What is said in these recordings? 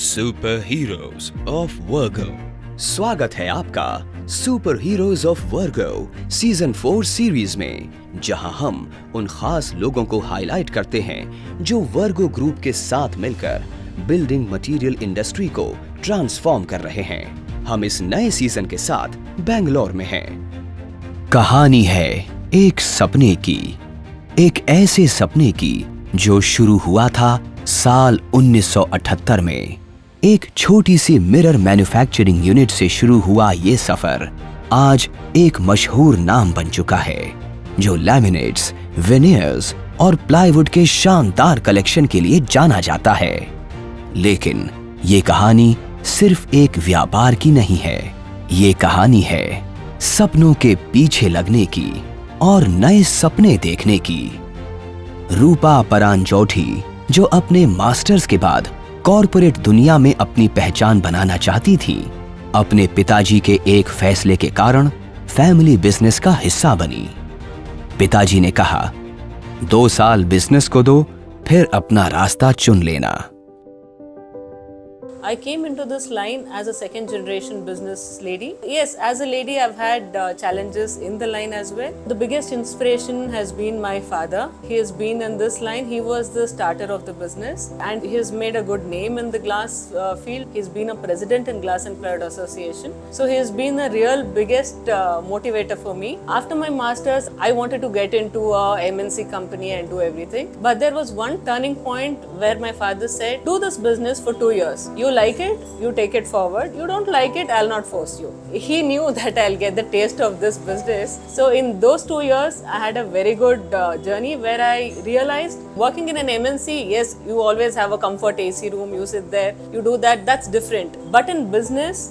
Super heroes of वर्गो। स्वागत है आपका super heroes of Virgo season 4 series में, जहां हम उन खास लोगों को हाईलाइट करते हैं जो वर्गो ग्रुप के साथ मिलकर बिल्डिंग मटेरियल इंडस्ट्री को ट्रांसफॉर्म कर रहे हैं। हम इस नए सीजन के साथ बेंगलोर में हैं। कहानी है एक सपने की, एक ऐसे सपने की जो शुरू हुआ था साल 1978 में। एक छोटी सी मिरर मैन्युफैक्चरिंग यूनिट से शुरू हुआ ये सफर आज एक मशहूर नाम बन चुका है, जो लैमिनेट्स, वेनियर्स और प्लाईवुड के शानदार कलेक्शन के लिए जाना जाता है। लेकिन ये कहानी सिर्फ एक व्यापार की नहीं है, ये कहानी है सपनों के पीछे लगने की और नए सपने देखने की। रूपा परांजोठी, जो अपने मास्टर्स के बाद कॉरपोरेट दुनिया में अपनी पहचान बनाना चाहती थी, अपने पिताजी के एक फैसले के कारण फैमिली बिजनेस का हिस्सा बनी। पिताजी ने कहा, 2 साल बिजनेस को दो, फिर अपना रास्ता चुन लेना। I came into this line as a second generation business lady. Yes, as a lady I've had challenges in the line as well. The biggest inspiration has been my father. He has been in this line. He was the starter of the business and he has made a good name in the glass field. He's been a president in Glass and Plywood Association. So he has been the real biggest motivator for me. After my masters, I wanted to get into a MNC company and do everything. But there was one turning point where my father said, do this business for 2 years. You like it, you take it forward. You don't like it, I'll not force you. He knew that I'll get the taste of this business. So in those 2 years, I had a very good journey where I realized working in an MNC, yes, you always have a comfort AC room, you sit there, you do that, that's different. But in business,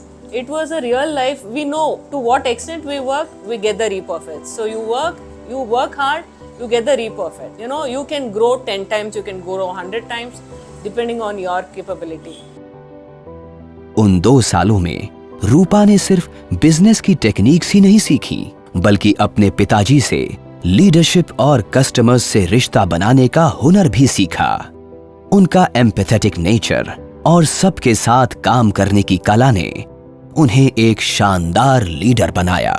it was a real life. We know to what extent we work, we get the reap of it. So you work hard, you get the reap of it. You know, you can grow 10 times, you can grow 100 times, depending on your capability. उन 2 सालों में रूपा ने सिर्फ business की techniques ही नहीं सीखी, बल्कि अपने पिताजी से लीडरशिप और कस्टमर्स से रिश्ता बनाने का हुनर भी सीखा। उनका एम्पैथेटिक नेचर और सबके साथ काम करने की कला ने उन्हें एक शानदार लीडर बनाया।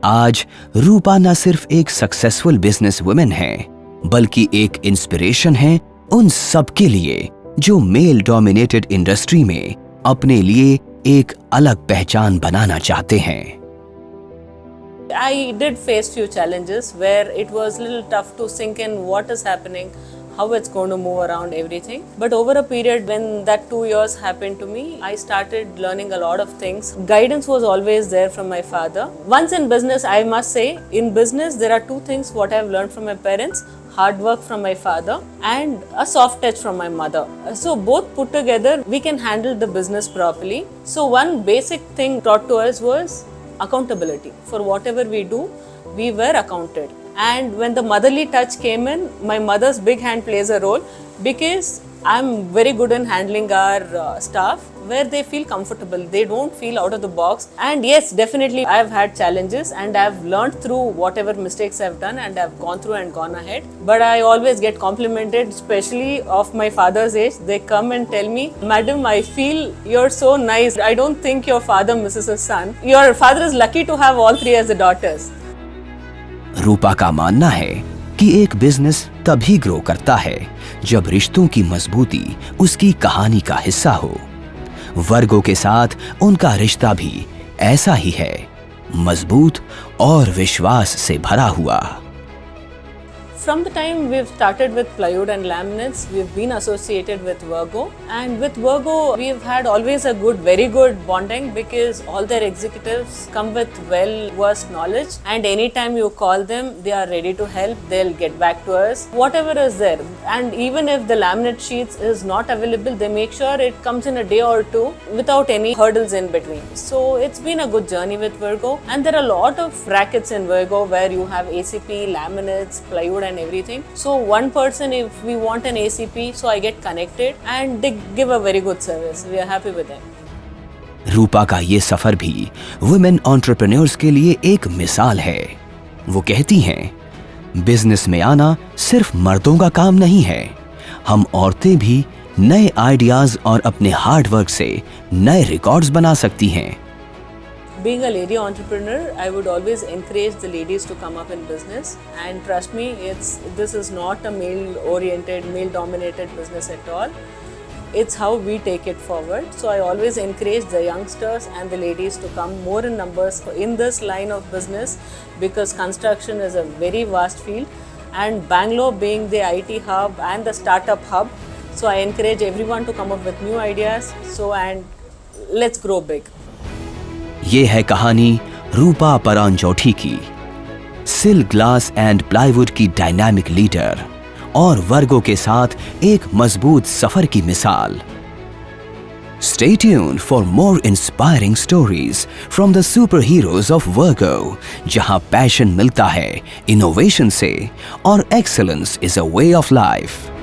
आज रूपा न सिर्फ एक सक्सेसफुल बिजनेस वुमेन है, बल्कि एक इंस्पिरेशन है उन सबके लिए जो मेल डोमिनेटेड इंडस्ट्री में अपने लिए एक अलग पहचान बनाना चाहते हैं। I did face few challenges where it was a little tough to sink in what is happening, how it's going to move around everything. But over a period when that 2 years happened to me, I started learning a lot of things. Guidance was always there from my father. Once in business, I must say, in business there are 2 things what I've learned from my parents. Hard work from my father and a soft touch from my mother. So both put together, we can handle the business properly. So one basic thing taught to us was accountability. For whatever we do, we were accounted. And when the motherly touch came in, my mother's big hand plays a role because I'm very good in handling our staff where they feel comfortable. They don't feel out of the box. And yes, definitely I've had challenges and I've learned through whatever mistakes I've done and I've gone through and gone ahead. But I always get complimented, especially of my father's age. They come and tell me, Madam, I feel you're so nice. I don't think your father misses his son. Your father is lucky to have all 3 as the daughters. रूपा का मानना है कि एक business तभी grow करता है जब रिश्तों की मजबूती उसकी कहानी का हिस्सा हो। वर्गो के साथ उनका रिश्ता भी ऐसा ही है, मजबूत और विश्वास से भरा हुआ। From the time we've started with plywood and laminates, we've been associated with Virgo. And with Virgo, we've had always a very good bonding because all their executives come with well-versed knowledge. And anytime you call them, they are ready to help. They'll get back to us. Whatever is there. And even if the laminate sheets is not available, they make sure it comes in a day or 2 without any hurdles in between. So it's been a good journey with Virgo. And there are a lot of brackets in Virgo where you have ACP, laminates, plywood and everything. So one person, if we want an ACP, so I get connected and they give a very good service. We are happy with them. रूपा का ये सफर भी women entrepreneurs के लिए एक मिसाल है। वो कहती हैं, बिजनेस में आना सिर्फ मर्दों का काम नहीं है, हम औरतें भी नए आइडियाज और अपने हार्ड वर्क से नए रिकॉर्ड्स बना सकती हैं। Being a lady entrepreneur, I would always encourage the ladies to come up in business. And trust me, this is not a male-oriented, male-dominated business at all. It's how we take it forward. So I always encourage the youngsters and the ladies to come more in numbers in this line of business, because construction is a very vast field. And Bangalore being the IT hub and the startup hub, so I encourage everyone to come up with new ideas. And let's grow big. ये है कहानी रूपा परांजोठी की, सिल glass and plywood की dynamic leader और वर्गो के साथ एक मजबूत सफर की मिसाल। Stay tuned for more inspiring stories from the superheroes of Virgo, जहां पैशन मिलता है इनोवेशन से और excellence is a way of life.